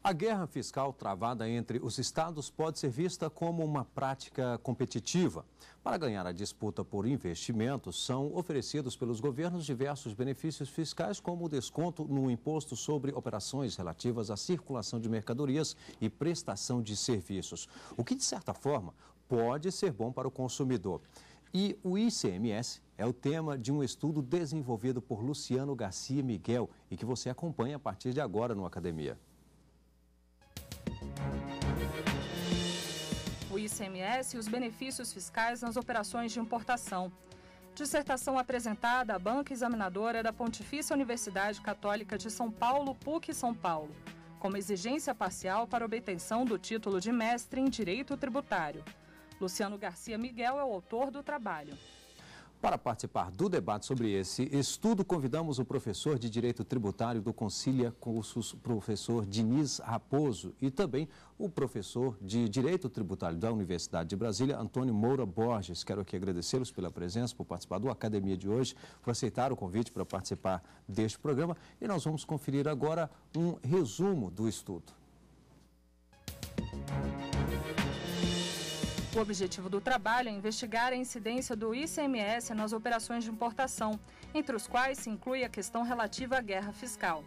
A guerra fiscal travada entre os estados pode ser vista como uma prática competitiva. Para ganhar a disputa por investimentos, são oferecidos pelos governos diversos benefícios fiscais, como o desconto no imposto sobre operações relativas à circulação de mercadorias e prestação de serviços, o que, de certa forma, pode ser bom para o consumidor. E o ICMS é o tema de um estudo desenvolvido por Luciano Garcia Miguel e que você acompanha a partir de agora no Academia. O ICMS e os benefícios fiscais nas operações de importação. Dissertação apresentada à banca examinadora da Pontifícia Universidade Católica de São Paulo, PUC São Paulo, como exigência parcial para obtenção do título de mestre em Direito Tributário. Luciano Garcia Miguel é o autor do trabalho. Para participar do debate sobre esse estudo, convidamos o professor de Direito Tributário do Concilia Cursos, professor Diniz Raposo, e também o professor de Direito Tributário da Universidade de Brasília, Antônio Moura Borges. Quero aqui agradecê-los pela presença, por participar do Academia de hoje, por aceitar o convite para participar deste programa. E nós vamos conferir agora um resumo do estudo. O objetivo do trabalho é investigar a incidência do ICMS nas operações de importação, entre os quais se inclui a questão relativa à guerra fiscal.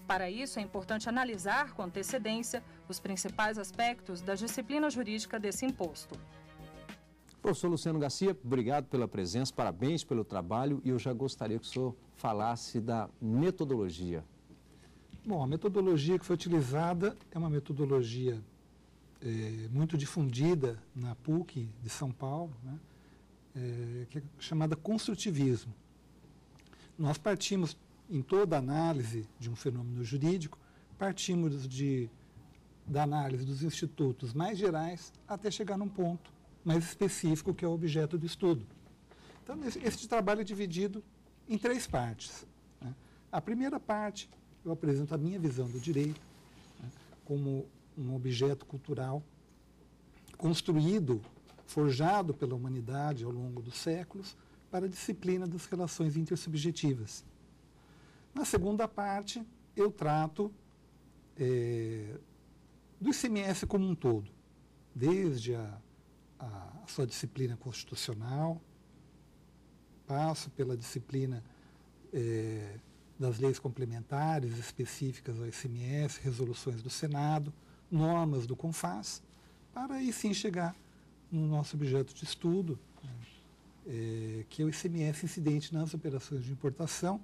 Para isso, é importante analisar com antecedência os principais aspectos da disciplina jurídica desse imposto. Professor Luciano Garcia, obrigado pela presença, parabéns pelo trabalho, e eu já gostaria que o senhor falasse da metodologia. Bom, a metodologia que foi utilizada é uma metodologia muito difundida na PUC de São Paulo, né, que é chamada construtivismo. Nós partimos, em toda a análise de um fenômeno jurídico, partimos da análise dos institutos mais gerais até chegar num ponto mais específico, que é o objeto do estudo. Então, esse trabalho é dividido em 3 partes. Né. A primeira parte, eu apresento a minha visão do direito, né, como um objeto cultural construído, forjado pela humanidade ao longo dos séculos para a disciplina das relações intersubjetivas. Na segunda parte, eu trato do ICMS como um todo, desde a sua disciplina constitucional, passo pela disciplina das leis complementares específicas ao ICMS, resoluções do Senado, normas do CONFAS, para aí sim chegar no nosso objeto de estudo, que é o ICMS incidente nas operações de importação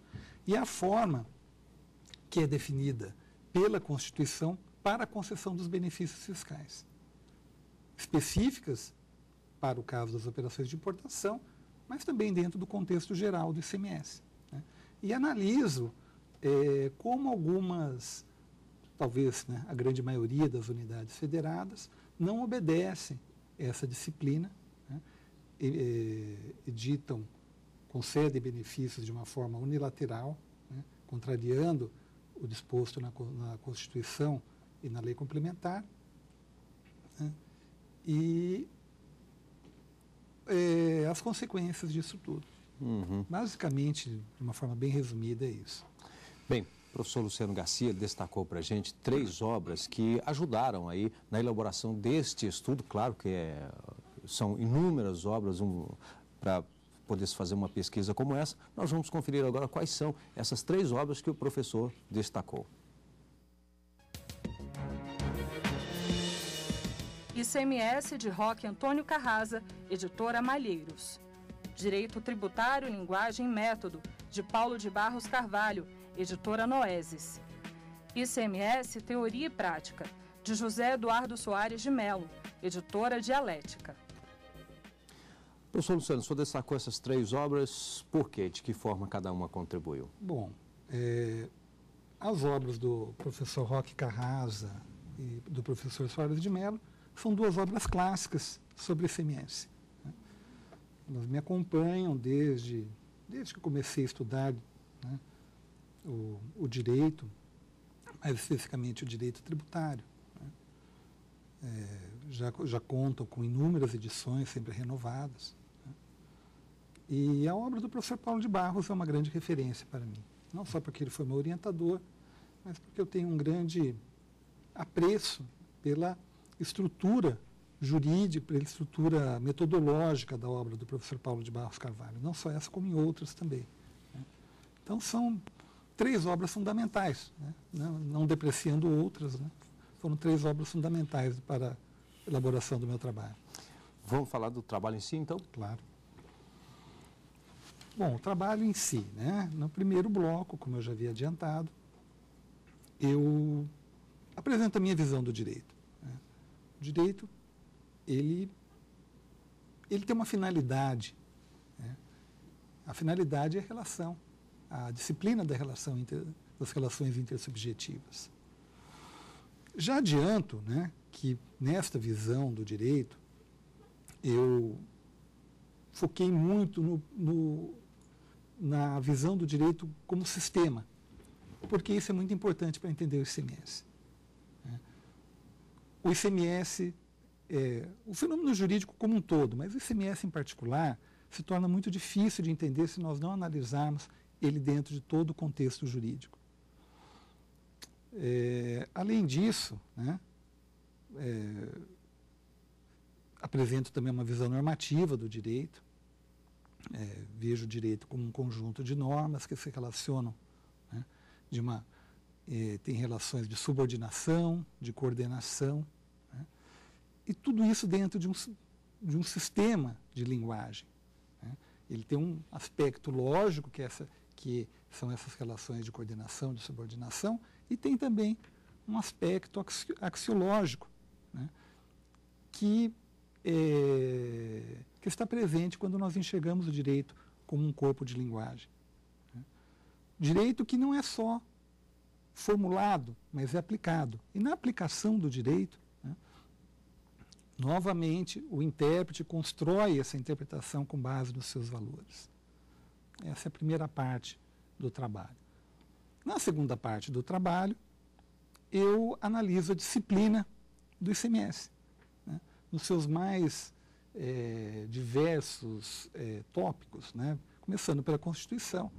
e a forma que é definida pela Constituição para a concessão dos benefícios fiscais, específicas para o caso das operações de importação, mas também dentro do contexto geral do ICMS. Né? E analiso como algumas, talvez, né, a grande maioria das unidades federadas não obedecem essa disciplina, né, concedem benefícios de uma forma unilateral, né, contrariando o disposto na Constituição e na lei complementar, né, e as consequências disso tudo. Uhum. Basicamente, de uma forma bem resumida, é isso. Bem, o professor Luciano Garcia destacou para a gente 3 obras que ajudaram aí na elaboração deste estudo. Claro que são inúmeras obras para poder se fazer uma pesquisa como essa. Nós vamos conferir agora quais são essas 3 obras que o professor destacou. ICMS de Roque Antônio Carrasa, editora Malheiros. Direito Tributário, Linguagem e Método, de Paulo de Barros Carvalho, editora Noeses. ICMS, Teoria e Prática, de José Eduardo Soares de Melo, editora Dialética. Professor Luciano, o senhor destacou essas 3 obras, por quê? De que forma cada uma contribuiu? Bom, as obras do professor Roque Carrasa e do professor Soares de Melo são 2 obras clássicas sobre ICMS. Né? Elas me acompanham desde que comecei a estudar, né, o direito, mais especificamente o direito tributário. Né? Já contam com inúmeras edições, sempre renovadas. Né? E a obra do professor Paulo de Barros é uma grande referência para mim. Não só porque ele foi meu orientador, mas porque eu tenho um grande apreço pela estrutura jurídica, pela estrutura metodológica da obra do professor Paulo de Barros Carvalho, não só essa, como em outras também. Então, são 3 obras fundamentais, né? Não depreciando outras, né? Foram 3 obras fundamentais para a elaboração do meu trabalho. Vamos falar do trabalho em si, então? Claro. Bom, o trabalho em si, né? No primeiro bloco, como eu já havia adiantado, eu apresento a minha visão do direito, né? O direito, ele tem uma finalidade, né? A finalidade é a relação, a disciplina das relações intersubjetivas. Já adianto, né, que nesta visão do direito, eu foquei muito na visão do direito como sistema, porque isso é muito importante para entender o ICMS. O ICMS, o fenômeno jurídico como um todo, mas o ICMS em particular, se torna muito difícil de entender se nós não analisarmos ele dentro de todo o contexto jurídico. Além disso, né, apresento também uma visão normativa do direito. Vejo o direito como um conjunto de normas que se relacionam, né, tem relações de subordinação, de coordenação, né, e tudo isso dentro de um sistema de linguagem, né. Ele tem um aspecto lógico, que são essas relações de coordenação, de subordinação, e tem também um aspecto axiológico, né, que está presente quando nós enxergamos o direito como um corpo de linguagem, né. Direito que não é só formulado, mas é aplicado. E na aplicação do direito, né, novamente, o intérprete constrói essa interpretação com base nos seus valores. Essa é a primeira parte do trabalho. Na segunda parte do trabalho, eu analiso a disciplina do ICMS, né, nos seus mais diversos tópicos, né, começando pela Constituição.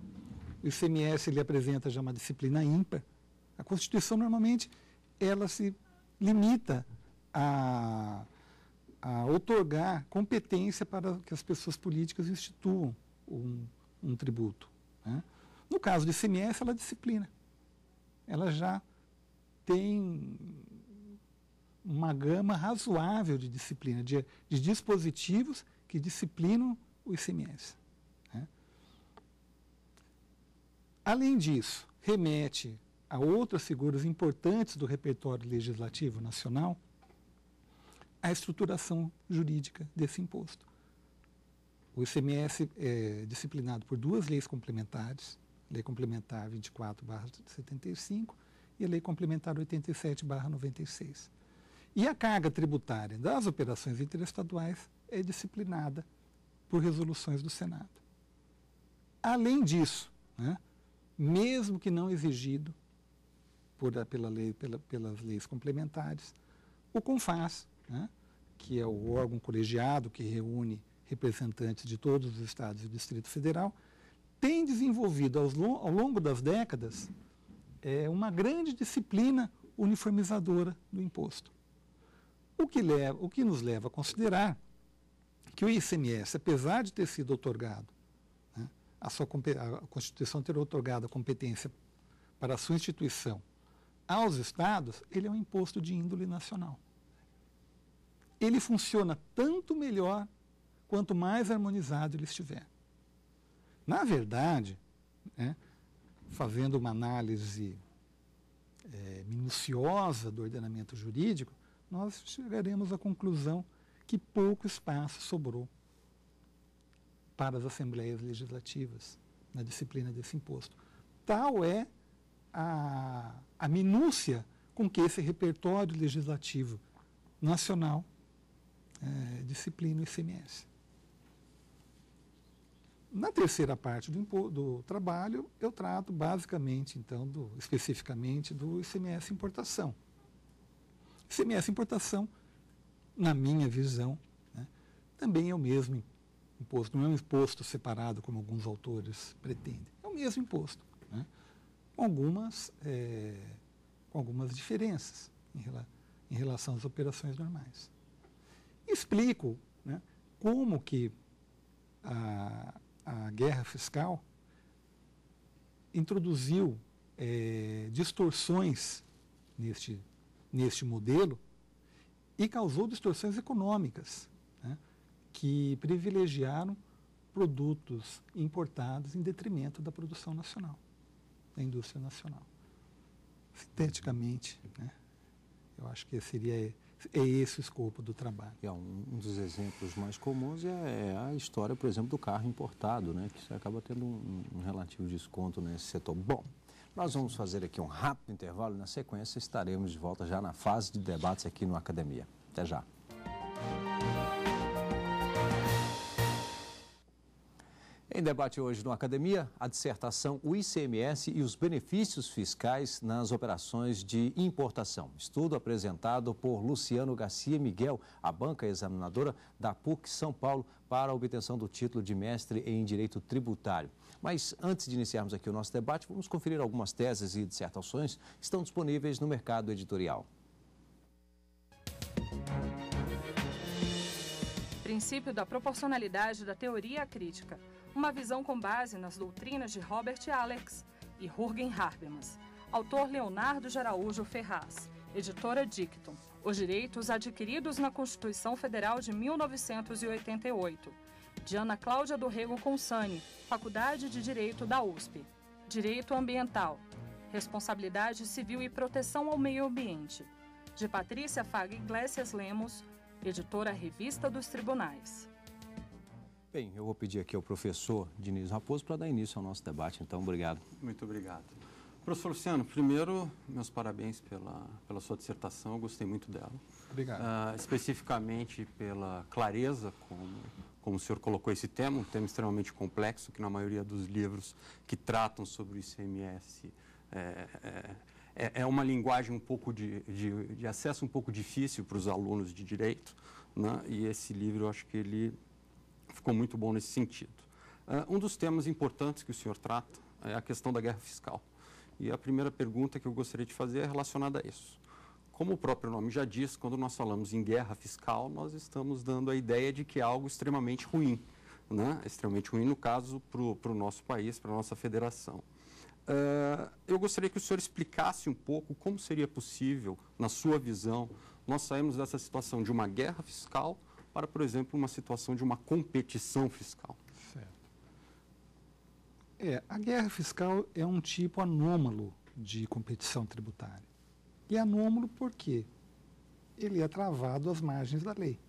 O ICMS ele apresenta já uma disciplina ímpar. A Constituição, normalmente, ela se limita a outorgar competência para que as pessoas políticas instituam um tributo, né. No caso do ICMS, ela disciplina. Ela já tem uma gama razoável de disciplina, de dispositivos que disciplinam o ICMS, né. Além disso, remete a outras figuras importantes do repertório legislativo nacional a estruturação jurídica desse imposto. O ICMS é disciplinado por 2 leis complementares, Lei Complementar 24/75 e a Lei Complementar 87/96. E a carga tributária das operações interestaduais é disciplinada por resoluções do Senado. Além disso, né, mesmo que não exigido pelas leis complementares, o CONFAS, né, que é o órgão colegiado que reúne representantes de todos os estados e o Distrito Federal, tem desenvolvido ao longo das décadas uma grande disciplina uniformizadora do imposto. O que nos leva a considerar que o ICMS, apesar de ter sido outorgado, né, a Constituição ter outorgado a competência para a sua instituição aos estados, ele é um imposto de índole nacional. Ele funciona tanto melhor quanto mais harmonizado ele estiver. Na verdade, né, fazendo uma análise minuciosa do ordenamento jurídico, nós chegaremos à conclusão que pouco espaço sobrou para as assembleias legislativas na disciplina desse imposto. Tal é a minúcia com que esse repertório legislativo nacional disciplina o ICMS. Na terceira parte do trabalho, eu trato basicamente, então, especificamente do ICMS importação. ICMS importação, na minha visão, né, também é o mesmo imposto, não é um imposto separado como alguns autores pretendem. É o mesmo imposto, né, com algumas diferenças. em relação às operações normais. Explico, né, como que a guerra fiscal introduziu distorções neste modelo e causou distorções econômicas, né, que privilegiaram produtos importados em detrimento da produção nacional, da indústria nacional. Sinteticamente, né, eu acho que é esse o escopo do trabalho. Um dos exemplos mais comuns é a história, por exemplo, do carro importado, né, que você acaba tendo um relativo desconto nesse setor. Bom, nós vamos fazer aqui um rápido intervalo e, na sequência, estaremos de volta já na fase de debates aqui no Academia. Até já. Em debate hoje no Academia, a dissertação O ICMS e os benefícios fiscais nas operações de importação. Estudo apresentado por Luciano Garcia Miguel, a banca examinadora da PUC São Paulo, para a obtenção do título de mestre em Direito Tributário. Mas antes de iniciarmos aqui o nosso debate, vamos conferir algumas teses e dissertações que estão disponíveis no mercado editorial. Princípio da proporcionalidade da teoria crítica. Uma visão com base nas doutrinas de Robert Alex e Jürgen Habermas. Autor Leonardo de Araújo Ferraz. Editora Dicton. Os direitos adquiridos na Constituição Federal de 1988. De Ana Cláudia do Rego Consani, Faculdade de Direito da USP. Direito Ambiental. Responsabilidade Civil e Proteção ao Meio Ambiente. De Patrícia Faga Iglesias Lemos, editora Revista dos Tribunais. Bem, eu vou pedir aqui ao professor Diniz Raposo para dar início ao nosso debate, então obrigado. Muito obrigado. Professor Luciano, primeiro, meus parabéns pela sua dissertação, eu gostei muito dela. Obrigado. Especificamente pela clareza como o senhor colocou esse tema, um tema extremamente complexo, que na maioria dos livros que tratam sobre o ICMS é uma linguagem um pouco de acesso um pouco difícil para os alunos de direito, né? E esse livro, eu acho que ele ficou muito bom nesse sentido. Um dos temas importantes que o senhor trata é a questão da guerra fiscal. E a primeira pergunta que eu gostaria de fazer é relacionada a isso. Como o próprio nome já diz, quando nós falamos em guerra fiscal, nós estamos dando a ideia de que é algo extremamente ruim, né? Extremamente ruim, no caso, para o nosso país, para a nossa federação. Eu gostaria que o senhor explicasse um pouco como seria possível, na sua visão, nós sairmos dessa situação de uma guerra fiscal para, por exemplo, uma situação de uma competição fiscal. Certo. A guerra fiscal é um tipo anômalo de competição tributária. E é anômalo porque ele é travado às margens da lei,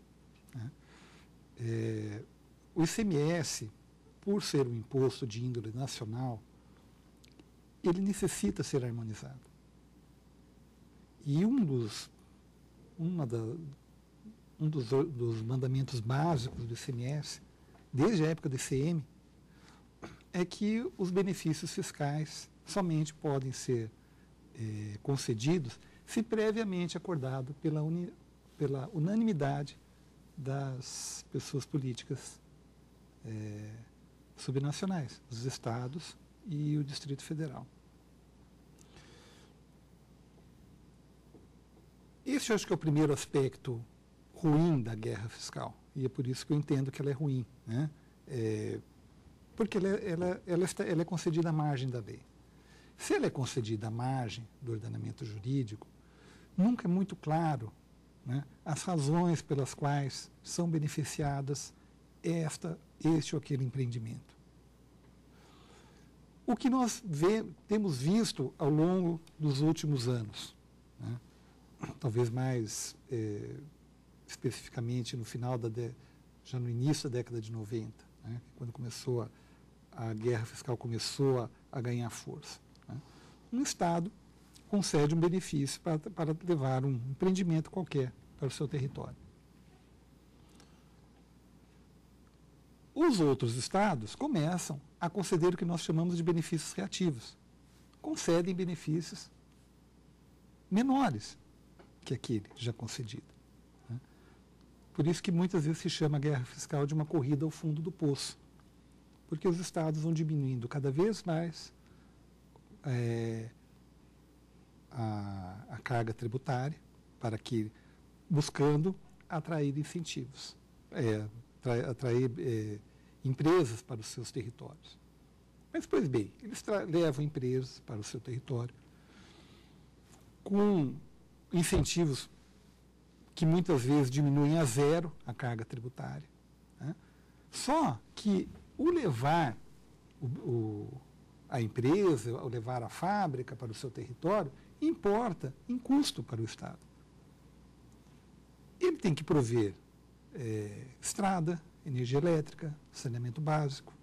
né? O ICMS, por ser um imposto de índole nacional, ele necessita ser harmonizado. E um dos mandamentos básicos do ICMS, desde a época do ICM, é que os benefícios fiscais somente podem ser concedidos se previamente acordado pela unanimidade das pessoas políticas subnacionais, os estados e o Distrito Federal. Esse eu acho que é o primeiro aspecto ruim da guerra fiscal, e é por isso que eu entendo que ela é ruim, né? Porque ela é concedida à margem da lei. Se ela é concedida à margem do ordenamento jurídico, nunca é muito claro, né, as razões pelas quais são beneficiadas este ou aquele empreendimento. O que nós temos visto ao longo dos últimos anos, né, talvez mais especificamente no final já no início da década de 90, né, quando a guerra fiscal começou a ganhar força, né, um Estado concede um benefício para levar um empreendimento qualquer para o seu território. Os outros estados começam a conceder o que nós chamamos de benefícios reativos. Concedem benefícios menores que aquele já concedido, né? Por isso que muitas vezes se chama a guerra fiscal de uma corrida ao fundo do poço, porque os estados vão diminuindo cada vez mais a carga tributária, buscando atrair incentivos, atrair empresas para os seus territórios. Mas, pois bem, eles levam empresas para o seu território com incentivos que muitas vezes diminuem a zero a carga tributária, né? Só que o levar a empresa, o levar a fábrica para o seu território, importa em custo para o Estado. Ele tem que prover estrada, energia elétrica, saneamento básico,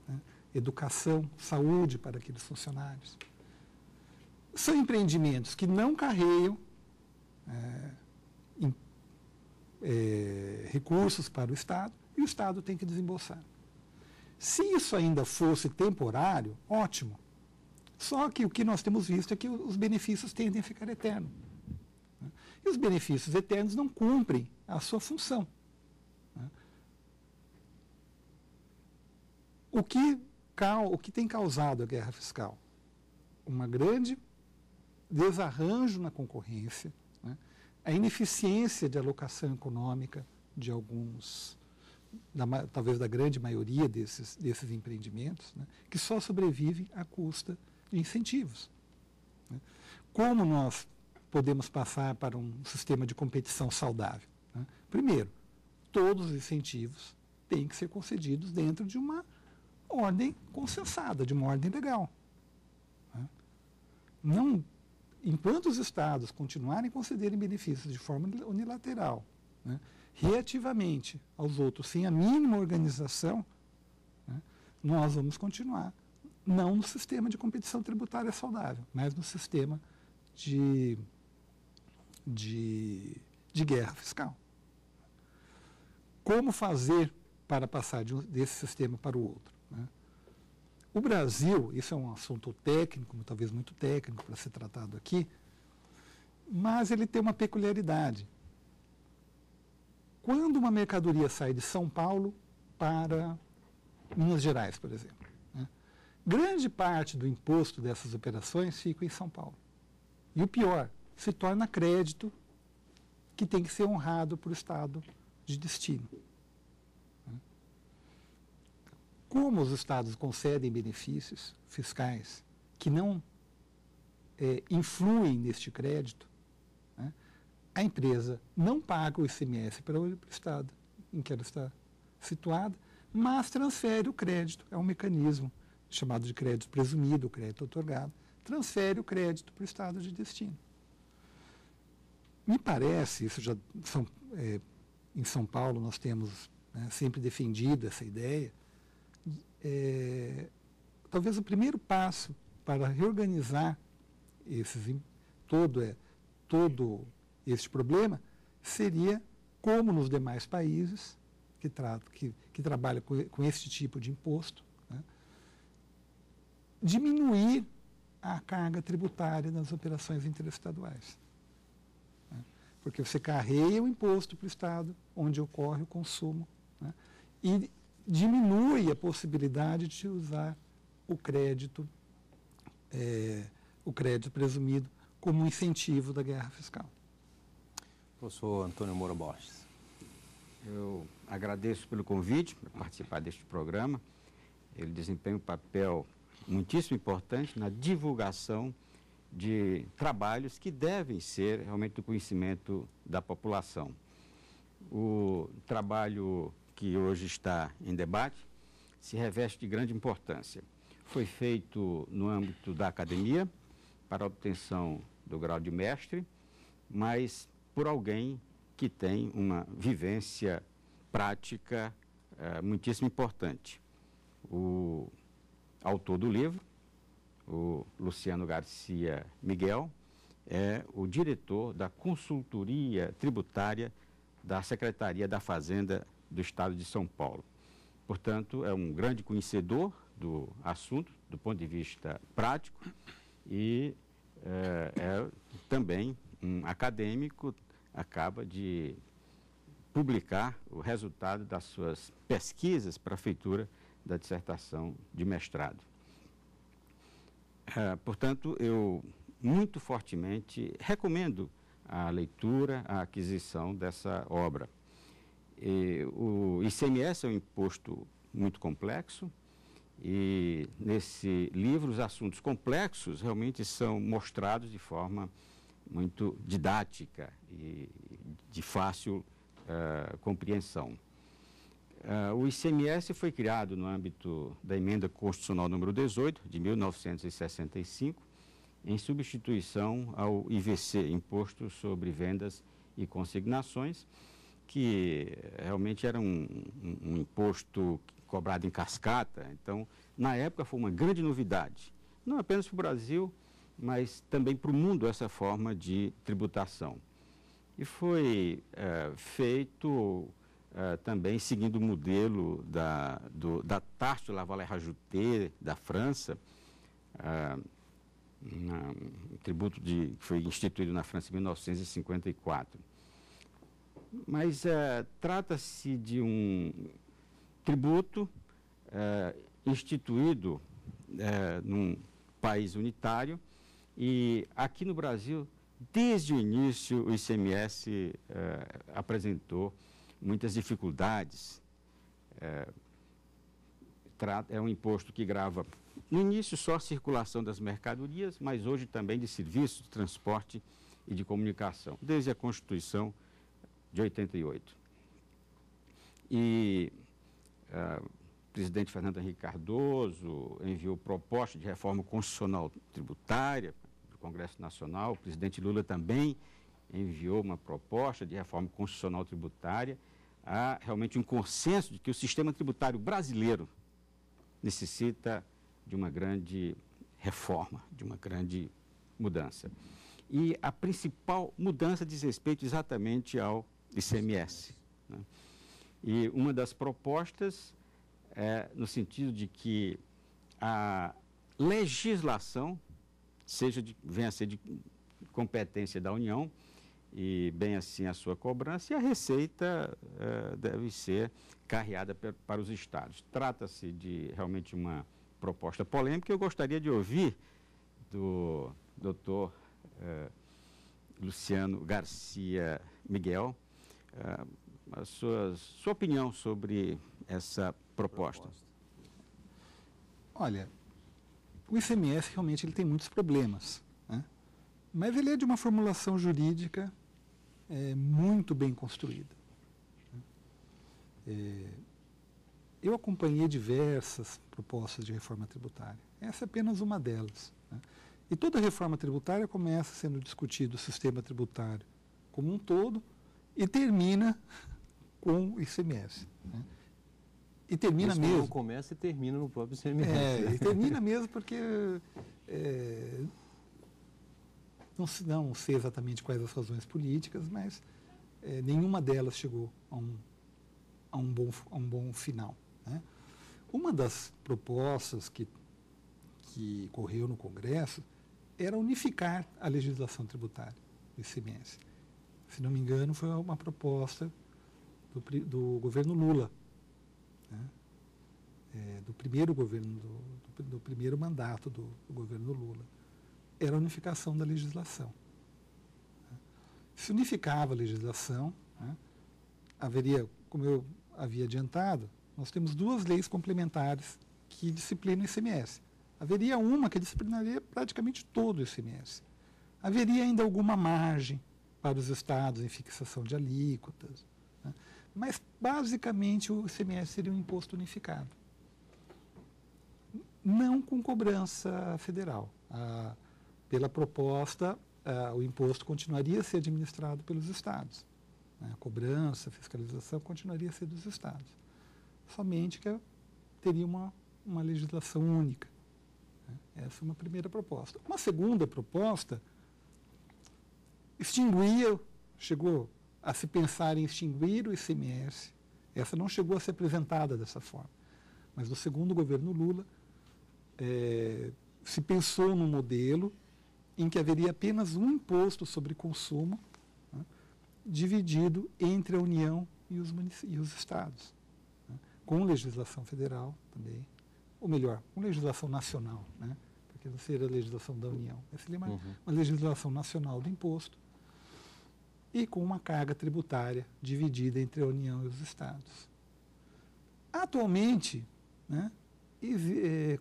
né? Educação, saúde para aqueles funcionários. São empreendimentos que não carregam recursos para o Estado e o Estado tem que desembolsar. Se isso ainda fosse temporário, ótimo. Só que o que nós temos visto é que os benefícios tendem a ficar eternos. Né? E os benefícios eternos não cumprem a sua função. Né? O que tem causado a guerra fiscal? Uma grande desarranjo na concorrência, né? A ineficiência de alocação econômica de alguns, talvez da grande maioria desses empreendimentos, né? Que só sobrevivem à custa de incentivos. Né? Como nós podemos passar para um sistema de competição saudável? Né? Primeiro, todos os incentivos têm que ser concedidos dentro de uma ordem consensada, de uma ordem legal. Né? Não, enquanto os estados continuarem a concederem benefícios de forma unilateral, né, reativamente aos outros, sem a mínima organização, né, nós vamos continuar, não no sistema de competição tributária saudável, mas no sistema de guerra fiscal. Como fazer para passar desse sistema para o outro? Né? O Brasil, isso é um assunto técnico, talvez muito técnico para ser tratado aqui, mas ele tem uma peculiaridade. Quando uma mercadoria sai de São Paulo para Minas Gerais, por exemplo, né, grande parte do imposto dessas operações fica em São Paulo. E o pior, se torna crédito que tem que ser honrado para o Estado de destino. Como os estados concedem benefícios fiscais que não influem neste crédito, né, a empresa não paga o ICMS para o estado em que ela está situada, mas transfere o crédito. É um mecanismo chamado de crédito presumido, crédito otorgado, transfere o crédito para o estado de destino. Me parece, em São Paulo nós temos, né, sempre defendido essa ideia. Talvez o primeiro passo para reorganizar todo este problema seria, como nos demais países que trabalham com esse tipo de imposto, né, diminuir a carga tributária nas operações interestaduais. Né, porque você carrega o imposto para o Estado, onde ocorre o consumo, né, e diminui a possibilidade de usar o crédito presumido como um incentivo da guerra fiscal. Professor Antônio Moura Borges. Eu agradeço pelo convite para participar deste programa. Ele desempenha um papel muitíssimo importante na divulgação de trabalhos que devem ser realmente do conhecimento da população. O trabalho que hoje está em debate se reveste de grande importância. Foi feito no âmbito da academia para a obtenção do grau de mestre, mas por alguém que tem uma vivência prática muitíssimo importante. O autor do livro, o Luciano Garcia Miguel, é o diretor da consultoria tributária da Secretaria da Fazenda do Estado de São Paulo. Portanto, é um grande conhecedor do assunto, do ponto de vista prático, e é também um acadêmico, acaba de publicar o resultado das suas pesquisas para a feitura da dissertação de mestrado. Portanto, eu muito fortemente recomendo a leitura, a aquisição dessa obra. O ICMS é um imposto muito complexo e, nesse livro, os assuntos complexos realmente são mostrados de forma muito didática e de fácil compreensão. O ICMS foi criado no âmbito da Emenda Constitucional número 18, de 1965, em substituição ao IVC, Imposto sobre Vendas e Consignações, que realmente era um imposto cobrado em cascata. Então, na época, foi uma grande novidade, não apenas para o Brasil, mas também para o mundo, essa forma de tributação. E foi feito também seguindo o modelo da taxe de la valeur ajoutée da França, um tributo que foi instituído na França em 1954. Mas trata-se de um tributo instituído num país unitário e aqui no Brasil, desde o início, o ICMS apresentou muitas dificuldades. É um imposto que grava, no início, só a circulação das mercadorias, mas hoje também de serviços, de transporte e de comunicação, desde a Constituição de 88. E o presidente Fernando Henrique Cardoso enviou proposta de reforma constitucional tributária para o Congresso Nacional. O presidente Lula também enviou uma proposta de reforma constitucional tributária. Há realmente um consenso de que o sistema tributário brasileiro necessita de uma grande reforma, de uma grande mudança. E a principal mudança diz respeito exatamente ao ICMS, né? E uma das propostas é no sentido de que a legislação venha a ser de competência da União e bem assim a sua cobrança, e a receita deve ser carreada para os estados. Trata-se de realmente uma proposta polêmica. Eu gostaria de ouvir do doutor Luciano Garcia Miguel a sua opinião sobre essa proposta. Olha, o ICMS realmente ele tem muitos problemas, né? Mas ele é de uma formulação jurídica muito bem construída. Eu acompanhei diversas propostas de reforma tributária. Essa é apenas uma delas, né? E toda reforma tributária começa sendo discutido o sistema tributário como um todo e termina com o ICMS, né? E termina isso mesmo. Não começa e termina no próprio ICMS. E termina mesmo porque não sei exatamente quais as razões políticas, mas nenhuma delas chegou a um bom final, né? Uma das propostas que correu no Congresso era unificar a legislação tributária do ICMS. Se não me engano, foi uma proposta do governo Lula, né? Do primeiro governo, do primeiro mandato do governo Lula. Era a unificação da legislação. Se unificava a legislação, né, haveria, como eu havia adiantado, nós temos duas leis complementares que disciplinam o ICMS. Haveria uma que disciplinaria praticamente todo o ICMS. Haveria ainda alguma margem para os estados em fixação de alíquotas, né? Mas, basicamente, o ICMS seria um imposto unificado. Não com cobrança federal. Pela proposta, o imposto continuaria a ser administrado pelos estados, né? A cobrança, a fiscalização continuaria a ser dos estados. Somente que teria uma legislação única, né? Essa é uma primeira proposta. Uma segunda proposta chegou a se pensar em extinguir o ICMS. Essa não chegou a ser apresentada dessa forma. Mas no segundo governo Lula, se pensou num modelo em que haveria apenas um imposto sobre consumo, né, dividido entre a União e os estados, né, com legislação federal também, ou melhor, com legislação nacional, né, porque não seria a legislação da União, seria uma legislação nacional do imposto, e com uma carga tributária dividida entre a União e os estados. Atualmente, né,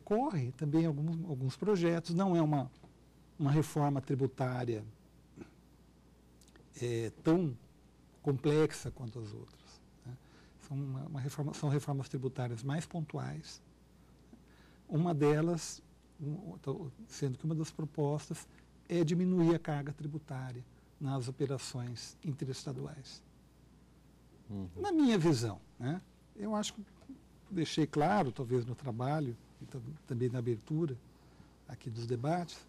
corre também alguns projetos, não é uma reforma tributária tão complexa quanto as outras, né? São reformas tributárias mais pontuais. Uma delas, sendo que uma das propostas é diminuir a carga tributária nas operações interestaduais. Na minha visão, né, eu acho que deixei claro, talvez no trabalho e também na abertura aqui dos debates,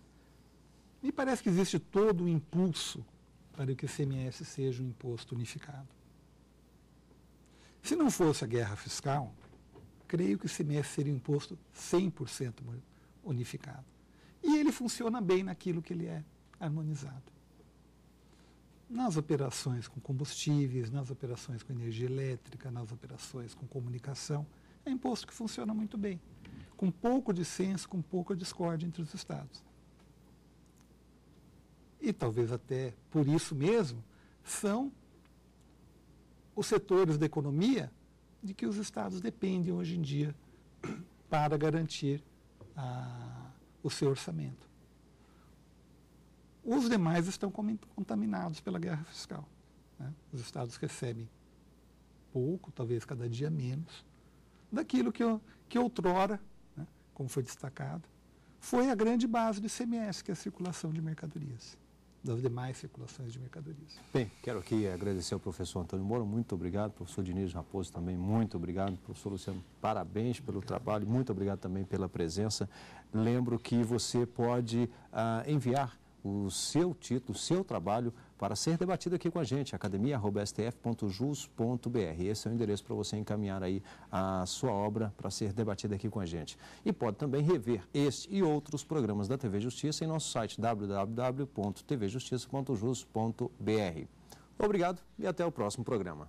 me parece que existe todo o impulso para que o ICMS seja um imposto unificado. Se não fosse a guerra fiscal, creio que o ICMS seria um imposto 100% unificado. E ele funciona bem naquilo que ele é harmonizado. Nas operações com combustíveis, nas operações com energia elétrica, nas operações com comunicação, é um imposto que funciona muito bem, com pouco dissenso, com pouca discórdia entre os estados. E talvez até por isso mesmo, são os setores da economia de que os estados dependem hoje em dia para garantir o seu orçamento. Os demais estão contaminados pela guerra fiscal, né? Os estados recebem pouco, talvez cada dia menos, daquilo que outrora, né, como foi destacado, foi a grande base do ICMS, que é a circulação de mercadorias, das demais circulações de mercadorias. Bem, quero aqui agradecer ao professor Antônio Moura, muito obrigado, professor Diniz Raposo também, muito obrigado, professor Luciano, parabéns pelo trabalho, muito obrigado também pela presença. Lembro que você pode enviar o seu título, o seu trabalho para ser debatido aqui com a gente, academia@stf.jus.br. Esse é o endereço para você encaminhar aí a sua obra para ser debatida aqui com a gente. E pode também rever este e outros programas da TV Justiça em nosso site www.tvjustiça.jus.br. Obrigado e até o próximo programa.